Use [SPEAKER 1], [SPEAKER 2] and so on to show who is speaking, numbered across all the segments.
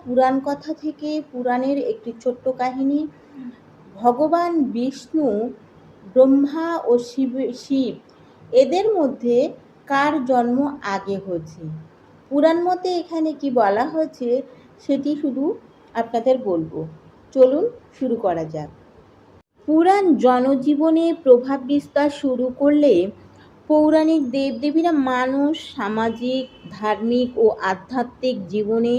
[SPEAKER 1] পুরাণ কথা থেকে পুরাণের একটি ছোট্ট কাহিনী। ভগবান বিষ্ণু, ব্রহ্মা ও শিব এদের মধ্যে কার জন্ম আগে হয়েছে? পুরাণ মতে এখানে কি বলা হয়েছে সেটি শুধু আপনাদের বলবো। চলুন শুরু করা যাক। পুরাণ জনজীবনে প্রভাব বিস্তার শুরু করলে পৌরাণিক দেবদেবীরা মানুষ সামাজিক, ধার্মিক ও আধ্যাত্মিক জীবনে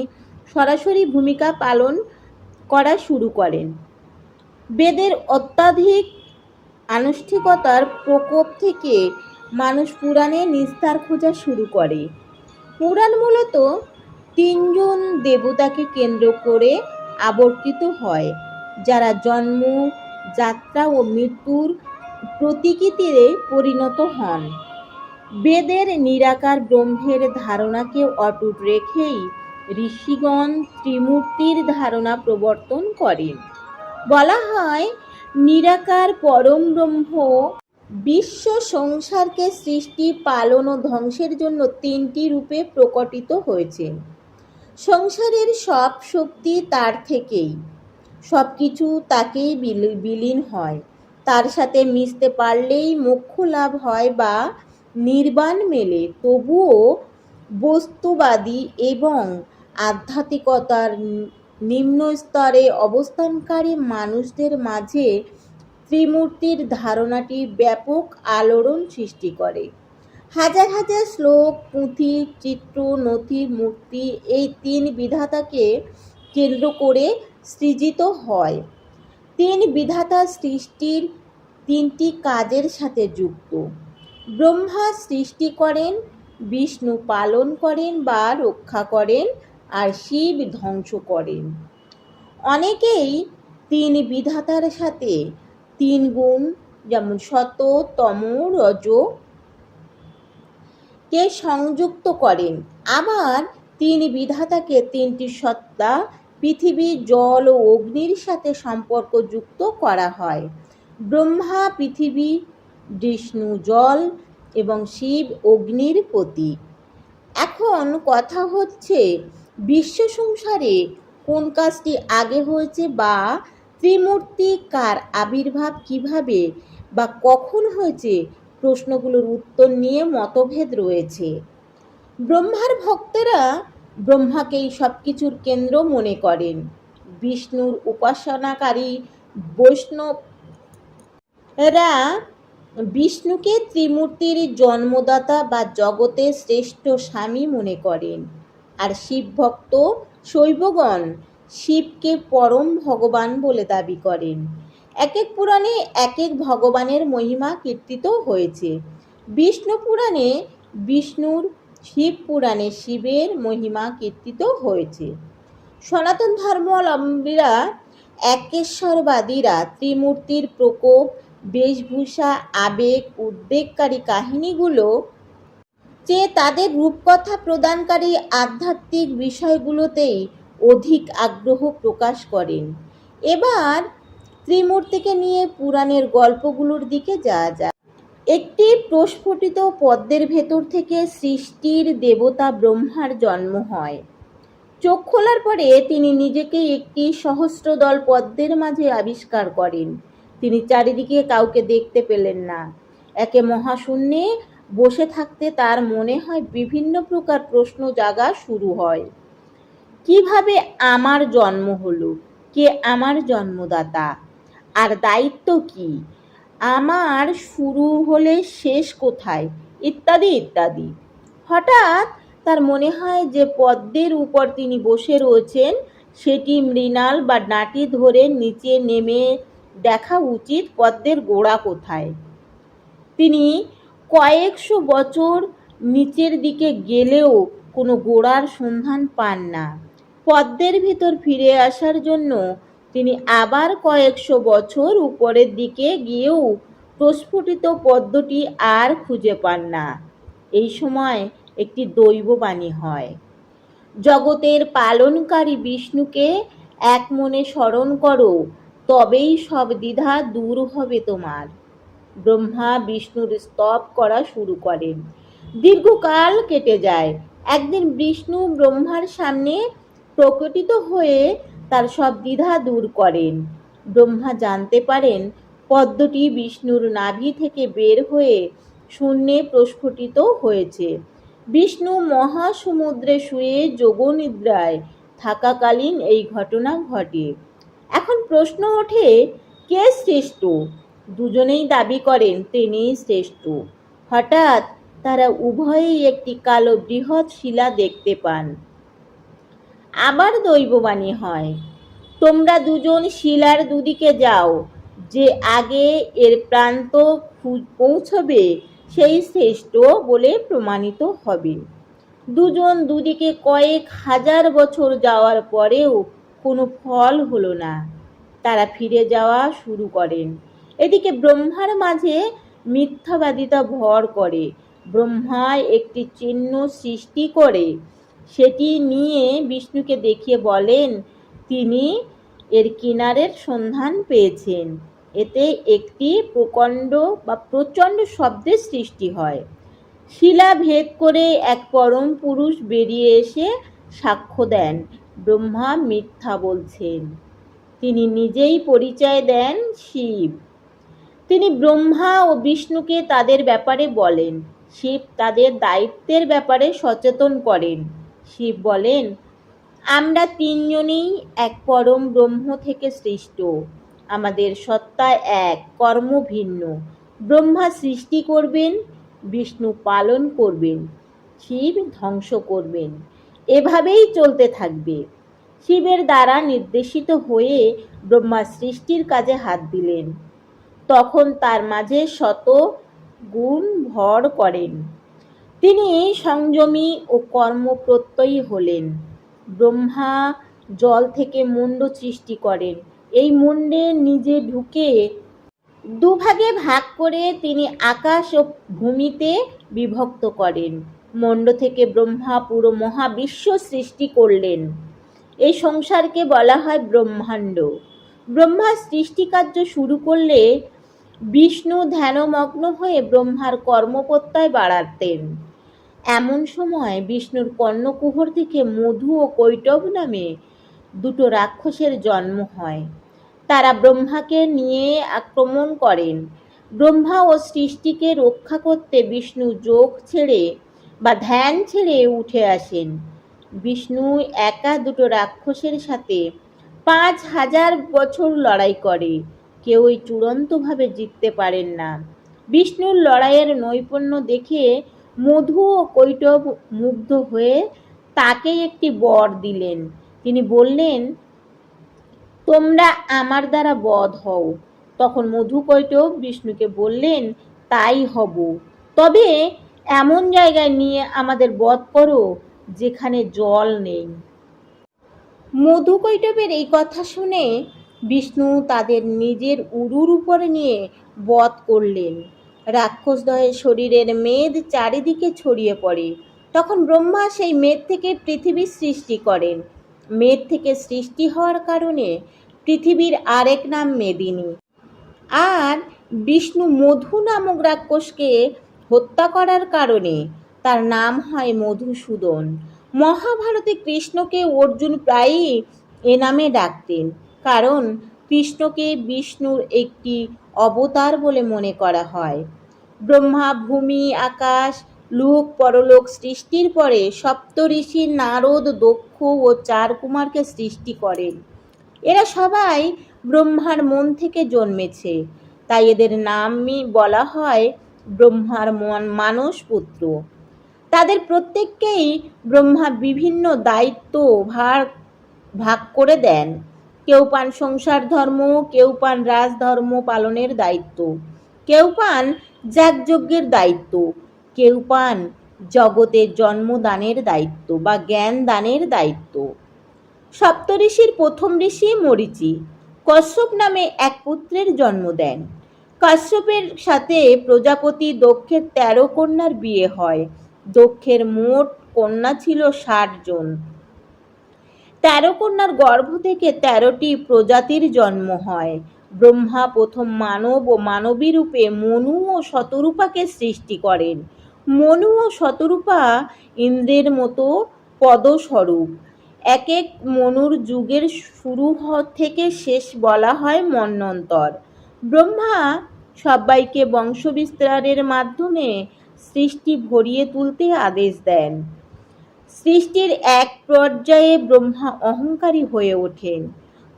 [SPEAKER 1] সরাসরি ভূমিকা পালন করা শুরু করেন। বেদের অত্যাধিক আনুষ্ঠানিকতার প্রকোপ থেকে মানুষ পুরাণে নিস্তার খোঁজা শুরু করে। পুরাণ মূলত তিনজন দেবতাকে কেন্দ্র করে আবর্তিত হয়, যারা জন্ম, যাত্রা ও মৃত্যুর প্রতীকীতে পরিণত হন। বেদের নিরাকার ব্রহ্মের ধারণাকে অটুট রেখেই ঋষিগণ ত্রিমূর্তির ধারণা প্রবর্তন করেন। বলা হয়, নিরাকার পরম ব্রহ্ম বিশ্ব সংসারকে সৃষ্টি, পালন ও ধ্বংসের জন্য তিনটি রূপে প্রকটিত হয়েছেন। সংসারের সব শক্তি তার থেকেই, সব কিছু তাকেই বিলীন হয়। তার সাথে মিশতে পারলেই মোক্ষ লাভ হয় বা নির্বাণ মেলে। তবুও বস্তুবাদী এবং আধ্যাত্মিকতার নিম্ন স্তরে অবস্থানকারী মানুষদের মাঝে ত্রিমূর্তির ধারণাটি ব্যাপক আলোড়ন সৃষ্টি করে। হাজার হাজার শ্লোক, পুঁথি, চিত্র, নথি, মূর্তি এই তিন বিধাতাকে কেন্দ্র করে সৃজিত হয়। তিন বিধাতা সৃষ্টির তিনটি কাজের সাথে যুক্ত। ব্রহ্মা সৃষ্টি করেন, বিষ্ণু পালন করেন বা রক্ষা করেন, আর শিব ধ্বংস করেন। অনেকেই তিন বিধাতার সাথে তিন গুণ, যেমন সত, তম, রজ কে সংযুক্ত করেন। আবার তিন বিধাতাকে তিনটি সত্তা পৃথিবী, জল ও অগ্নির সাথে সম্পর্কযুক্ত করা হয়। ব্রহ্মা পৃথিবী, বিষ্ণু জল এবং শিব অগ্নির প্রতীক। এখন কথা হচ্ছে, বিশ্ব সংসারে কোন কাজটি আগে হয়েছে বা ত্রিমূর্তি কার আবির্ভাব কিভাবে বা কখন হয়েছে, প্রশ্নগুলোর উত্তর নিয়ে মতভেদ রয়েছে। ব্রহ্মার ভক্তেরা ব্রহ্মাকেই সব কিছুর কেন্দ্র মনে করেন। বিষ্ণুর উপাসনাকারী বৈষ্ণবরা বিষ্ণুকে ত্রিমূর্তির জন্মদাতা বা জগতের শ্রেষ্ঠ স্বামী মনে করেন। আর শিবভক্ত শৈবগণ শিবকে পরম ভগবান বলে দাবি করেন। এক এক পুরাণে এক এক ভগবানের মহিমা কীর্তিত হয়েছে। বিষ্ণু পুরাণে বিষ্ণুর, শিব পুরাণে শিবের মহিমা কীর্তিত হয়েছে। সনাতন ধর্মাবলম্বীরা, একেশ্বরবাদীরা ত্রিমূর্তির প্রকোপ, বেশভূষা, আবেগ, উদ্বেগকারী কাহিনীগুলো চেয়ে তাদের রূপকথা প্রদানকারী আধ্যাত্মিক বিষয়গুলোতেই অধিক আগ্রহ প্রকাশ করেন। এবার ত্রিমূর্তিকে নিয়ে পুরাণের গল্পগুলোর দিকে যাওয়া যাক। একটি প্রস্ফুটিত পদ্মের ভেতর থেকে সৃষ্টির দেবতা ব্রহ্মার জন্ম হয়। চোখ খোলার পরে তিনি নিজেকে একটি সহস্রদল পদ্মের মাঝে আবিষ্কার করেন। তিনি চারিদিকে কাউকে দেখতে পেলেন না। একে মহাশূন্যে বসে থাকতে তার মনে হয় বিভিন্ন প্রকার প্রশ্ন জাগা শুরু হয়। কিভাবে আমার জন্ম হলো? কে আমার জন্মদাতা? আর দায়িত্ব কি? আমার শুরু হলে শেষ কোথায়? ইত্যাদি ইত্যাদি। হঠাৎ তার মনে হয় যে পদ্মের উপর তিনি বসে রয়েছেন সেটি মৃণাল বা ডাঁটি ধরে নিচে নেমে দেখা উচিত পদ্মের গোড়া কোথায়। তিনি কয়েকশো বছর নিচের দিকে গেলেও কোনো গোড়ার সন্ধান পান না। পদ্মের ভিতর ফিরে আসার জন্য তিনি আবার কয়েকশো বছর উপরের দিকে গিয়েও প্রস্ফুটিত পদ্মটি আর খুঁজে পান না। এই সময় একটি দৈববাণী হয়, জগতের পালনকারী বিষ্ণুকে এক মনে স্মরণ করো, তবেই সব দ্বিধা দূর হবে তোমার। ব্রহ্মা বিষ্ণুর স্তব করা শুরু করেন। দীর্ঘকাল কেটে যায়। একদিন বিষ্ণু ব্রহ্মার সামনে প্রকটিত হয়ে তার সব দ্বিধা দূর করেন। ব্রহ্মা জানতে পারেন পদ্মটি বিষ্ণুর নাভি থেকে বের হয়ে শূন্যে প্রস্ফুটিত হয়েছে। বিষ্ণু মহাসমুদ্রে শুয়ে যোগনিদ্রায় থাকাকালীন এই ঘটনা ঘটে। এখন প্রশ্ন ওঠে, কে শ্রেষ্ঠ? দুজনেই দাবি করেন তিনিই শ্রেষ্ঠ। হঠাৎ তারা উভয়েই একটি কালো বৃহৎ শিলা দেখতে পান। আবার দৈববাণী হয়, তোমরা দুজন শিলার দুদিকে যাও, যে আগে এর প্রান্ত পৌঁছবে সেই শ্রেষ্ঠ বলে প্রমাণিত হবে। দুজন দুদিকে কয়েক হাজার বছর যাওয়ার পরেও কোনো ফল হলো না। তারা ফিরে যাওয়া শুরু করেন। এদিকে ব্রহ্মার মাঝে মিথ্যাবাদিতা ভর করে। ব্রহ্মা একটি চিহ্ন সৃষ্টি করে সেটি নিয়ে বিষ্ণুকে দেখিয়ে বলেন তিনি এর কিনারের সন্ধান পেয়েছেন। এতে একটি প্রচণ্ড শব্দের সৃষ্টি হয়। শিলা ভেদ করে এক পরম পুরুষ বেরিয়ে এসে সাক্ষ্য দেন ব্রহ্মা মিথ্যা বলছেন। তিনি নিজেই পরিচয় দেন শিব। তিনি ব্রহ্মা ও বিষ্ণুকে তাদের ব্যাপারে বলেন। শিব তাদের দায়িত্বের ব্যাপারে সচেতন করেন। শিব বলেন, আমরা তিনজনেই এক পরম ব্রহ্ম থেকে সৃষ্ট। আমাদের সত্তা এক, কর্ম ভিন্ন। ব্রহ্মা সৃষ্টি করবেন, বিষ্ণু পালন করবেন, শিব ধ্বংস করবেন। এভাবেই চলতে থাকবে। শিবের দ্বারা নির্দেশিত হয়ে ব্রহ্মা সৃষ্টির কাজে হাত দিলেন। তখন তার মাঝে শত গুণ ভর করেন। তিনি সংযমী ও কর্মপ্রত্যয়ী হলেন। ব্রহ্মা জল থেকে মুণ্ড সৃষ্টি করেন। এই মুণ্ডে নিজে ঢুকে দুভাগে ভাগ করে তিনি আকাশ ও ভূমিতে বিভক্ত করেন। মুণ্ড থেকে ব্রহ্মা পুরো মহাবিশ্ব সৃষ্টি করলেন। এই সংসারকে বলা হয় ব্রহ্মাণ্ড। ব্রহ্মা সৃষ্টিকার্য শুরু করলে বিষ্ণু ধ্যানমগ্ন হয়ে ব্রহ্মার কর্মপ্রত্যয় বাড়াতেন। এমন সময় বিষ্ণুর কর্ণকুহর থেকে মধু ও কৈটব নামে দুটো রাক্ষসের জন্ম হয়। তারা ব্রহ্মাকে নিয়ে আক্রমণ করেন। ব্রহ্মা ও সৃষ্টিকে রক্ষা করতে বিষ্ণু যোগ ছেড়ে বা ধ্যান ছেড়ে উঠে আসেন। বিষ্ণু একা দুটো রাক্ষসের সাথে 5000 বছর লড়াই করে। কেউই চূড়ান্তভাবে জিততে পারেন না। বিষ্ণুর লড়াইয়ের নৈপুণ্য দেখে মধু ও কৈটব মুগ্ধ হয়ে তাকে একটি বর দিলেন। তিনি বললেন, তোমরা আমার দ্বারা বধ হও। তখন মধু কৈটব বিষ্ণুকে বললেন, তাই হব, তবে এমন জায়গায় নিয়ে আমাদের বধ করো যেখানে জল নেই। মধু কৈটবের এই কথা শুনে বিষ্ণু তাদের নিজের উরুর উপরে নিয়ে বধ করলেন। রাক্ষসদ্বয়ের শরীরের মেদ চারিদিকে ছড়িয়ে পড়ে। তখন ব্রহ্মা সেই মেদ থেকে পৃথিবীর সৃষ্টি করেন। মেদ থেকে সৃষ্টি হওয়ার কারণে পৃথিবীর আরেক নাম মেদিনী। আর বিষ্ণু মধু নামক রাক্ষসকে হত্যা করার কারণে তার নাম হয় মধুসূদন। মহাভারতে কৃষ্ণকে অর্জুন প্রায়ই এ নামে ডাকতেন, কারণ কৃষ্ণকে বিষ্ণুর একটি অবতার বলে মনে করা হয়। ব্রহ্মা ভূমি, আকাশ, লোক, পরলোক সৃষ্টির পরে সপ্তঋষি নারদ, দক্ষ ও 4 কুমারকে সৃষ্টি করেন। এরা সবাই ব্রহ্মার মন থেকে জন্মেছে, তাই এদের নামই বলা হয় ব্রহ্মার মানস পুত্র। তাদের প্রত্যেককেই ব্রহ্মা বিভিন্ন দায়িত্ব ভাগ করে দেন। কেউ পান সংসার ধর্ম, কেউ পান রাজধর্ম পালনের দায়িত্ব, কেউ পান যাগযজ্ঞের দায়িত্ব, কেউ পান জগতের জন্মদানের দায়িত্ব বা জ্ঞান দানের দায়িত্ব। সপ্তঋষির প্রথম ঋষি মরীচি কশ্যপ নামে এক পুত্রের জন্ম দেন। কশ্যপের সাথে প্রজাপতি দক্ষের 13 কন্যার বিয়ে হয়। দক্ষের মোট কন্যা ছিল 60 জন। 13 কন্যার গর্ভ থেকে 13টি প্রজাতির জন্ম হয়। ব্রহ্মা প্রথম মানব ও মানবী রূপে মনু ও শতরূপাকে সৃষ্টি করেন। মনু ও শতরূপা ইন্দ্রের মতো পদস্বরূপ। এক এক মনুর যুগের শুরু থেকে শেষ বলা হয় মন্বন্তর। ব্রহ্মা সবাইকে বংশবিস্তারের মাধ্যমে সৃষ্টি ভরিয়ে তুলতে আদেশ দেন। সৃষ্টির এক পর্যায়ে ব্রহ্মা অহংকারী হয়ে ওঠেন।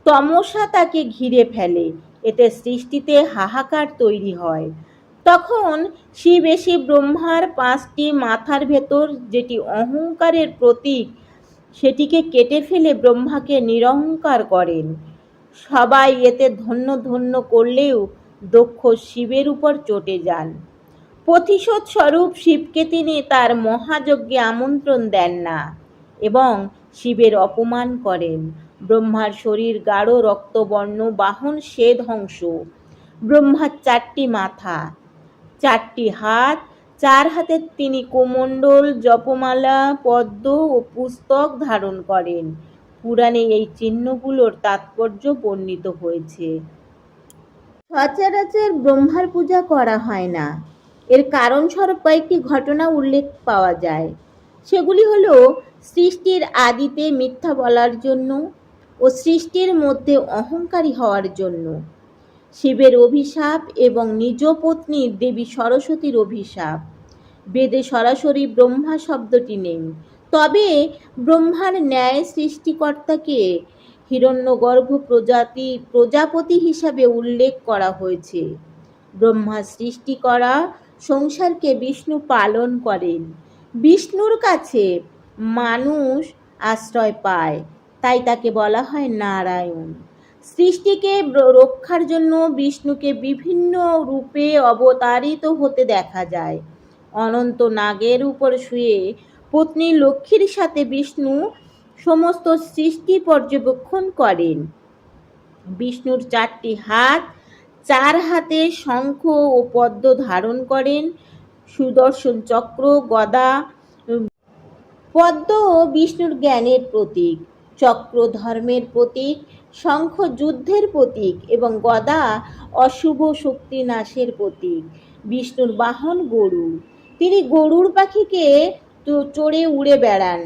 [SPEAKER 1] তমসা তাকে ঘিরে ফেলে। এতে সৃষ্টিতে হাহাকার তৈরি হয়। তখন শিব এসে ব্রহ্মার 5টি মাথার ভেতর যেটি অহংকারের প্রতীক সেটিকে কেটে ফেলে ব্রহ্মাকে নিরহংকার করেন। সবাই এতে ধন্য ধন্য করলেও দক্ষ শিবের উপর চটে যান। প্রতিশোধ স্বরূপ শিবকে তিনি তার মহাযজ্ঞে আমন্ত্রণ দেন না এবং শিবের অপমান করেন। ব্রহ্মার শরীর গাঢ় রক্তবর্ণ, বাহন শ্বেত হংস। ব্রহ্মার 4টি মাথা, 4টি হাত, 4 হাতে তিনি কোমণ্ডল, জপমালা, পদ্ম ও পুস্তক ধারণ করেন। পুরাণে এই চিহ্নগুলোর তাৎপর্য বর্ণিত হয়েছে। সচরাচর ব্রহ্মার পূজা করা হয় না। এর কারণস্বরূপ কয়েকটি ঘটনা উল্লেখ পাওয়া যায়। সেগুলি হলো সৃষ্টির আদিতে মিথ্যা বলার জন্য ও সৃষ্টির মধ্যে অহংকারী হওয়ার জন্য, শিবের অভিশাপ এবং নিজ পত্নী দেবী সরস্বতীর অভিশাপ। বেদে সরাসরি ব্রহ্মা শব্দটি নেই, তবে ব্রহ্মার ন্যায় সৃষ্টিকর্তাকে হিরণ্যগর্ভ প্রজাপতি হিসাবে উল্লেখ করা হয়েছে। ব্রহ্মা সৃষ্টি করা সংসারকে বিষ্ণু পালন করেন। বিষ্ণুর কাছে মানুষ আশ্রয় পায়, তাই তাকে বলা হয় নারায়ণ। সৃষ্টিকে রক্ষার জন্য বিষ্ণুকে বিভিন্ন রূপে অবতারিত হতে দেখা যায়। অনন্ত নাগের উপর শুয়ে পত্নী লক্ষ্মীর সাথে বিষ্ণু সমস্ত সৃষ্টি পর্যবেক্ষণ করেন। বিষ্ণুর 4টি হাত, 4 হাতে শঙ্খ ও পদ্ম ধারণ করেন। সুদর্শন চক্র, গদা। পদ্ম বিষ্ণুর জ্ঞানের প্রতীক, চক্র ধর্মের প্রতীক, শঙ্খ যুদ্ধের প্রতীক এবং গদা অশুভ শক্তি নাশের প্রতীক। বিষ্ণুর বাহন গরু। তিনি গরুড় পাখিকে চড়ে উড়ে বেড়ান।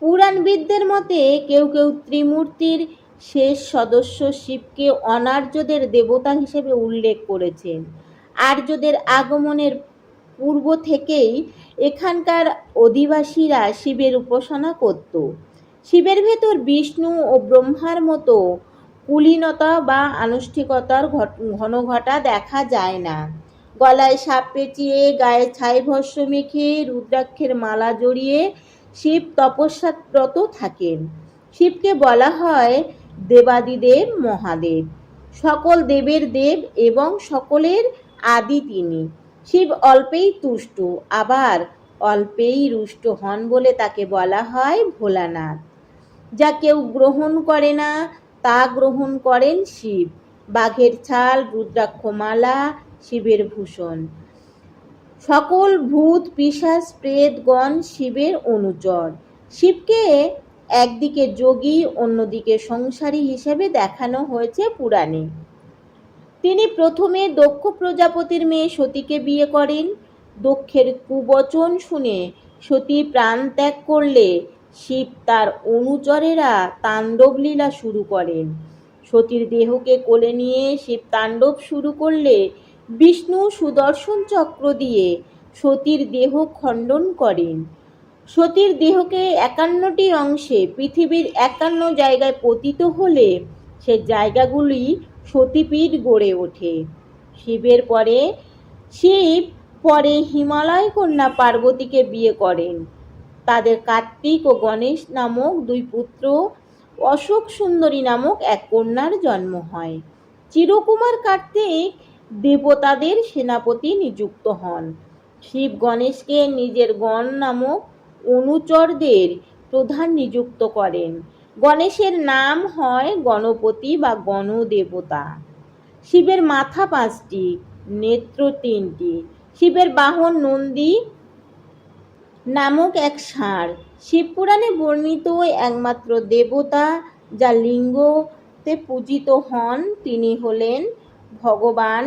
[SPEAKER 1] পুরাণবিদদের মতে কেউ কেউ ত্রিমূর্তির শেষ সদস্য শিবকে অনার্যদের দেবতা হিসেবে উল্লেখ করেছেন। আর্যদের আগমনের পূর্ব থেকেই এখানকার অধিবাসীরা শিবের উপাসনা করত। শিবের ভেতর বিষ্ণু ও ব্রহ্মার মতো কুলীনতা বা আনুষ্ঠিকতার ঘনঘটা দেখা যায় না। গলায় সাপ পেঁচিয়ে, গায়ে ছাই ভস্য মেখে, রুদ্রাক্ষের মালা জড়িয়ে শিব তপস্যারত থাকেন। শিবকে বলা হয় দেবাদিদেব মহাদেব, সকল দেবের দেব এবং সকলের আদি তিনি। শিব অল্পেই তুষ্ট, আবার অল্পেই রুষ্ট হন বলে তাকে বলা হয় ভোলানাথ। যা কেউ গ্রহণ করে না তা গ্রহণ করেন শিব। বাঘের ছাল, রুদ্রাক্ষ মালা শিবের ভূষণ। সকল ভূত পিশাচ প্রেতগণ শিবের অনুচর। শিবকে একদিকে যোগী, অন্যদিকে সংসারী হিসেবে দেখানো হয়েছে পুরাণে। তিনি প্রথমে দক্ষ প্রজাপতির মেয়ে সতীকে বিয়ে করেন। দক্ষের কুবচন শুনে সতী প্রাণ ত্যাগ করলে শিব তার অনুচরেরা তাণ্ডব লীলা শুরু করেন। সতীর দেহকে কোলে নিয়ে শিব তাণ্ডব শুরু করলে বিষ্ণু সুদর্শন চক্র দিয়ে সতীর দেহ খণ্ডন করেন। সতীর দেহকে 51টি অংশে পৃথিবীর 51 জায়গায় পতিত হলে সে জায়গাগুলি সতীপীঠ গড়ে ওঠে। শিব পরে হিমালয় কন্যা পার্বতীকে বিয়ে করেন। তাদের কার্তিক ও গণেশ নামক 2 পুত্র, অশোক সুন্দরী নামক এক কন্যার জন্ম হয়। চিরকুমার কার্তিক দেবতাদের সেনাপতি নিযুক্ত হন। শিব গণেশকে নিজের গণ নামক অনুচরদের প্রধান নিযুক্ত করেন। গণেশের নাম হয় গণপতি বা গণদেবতা। শিবের মাথা 5টি, নেত্র 3টি। শিবের বাহন নন্দী নামক এক ষাঁড়। শিবপুরাণে বর্ণিত একমাত্র দেবতা যা লিঙ্গতে পূজিত হন তিনি হলেন ভগবান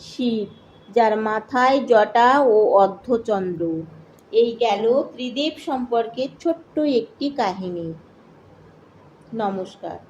[SPEAKER 1] শিব, যার মাথায় জটা ও অর্ধচন্দ্র। এই গেল ত্রিদেব সম্পর্কে ছোট্ট একটি কাহিনী। নমস্কার।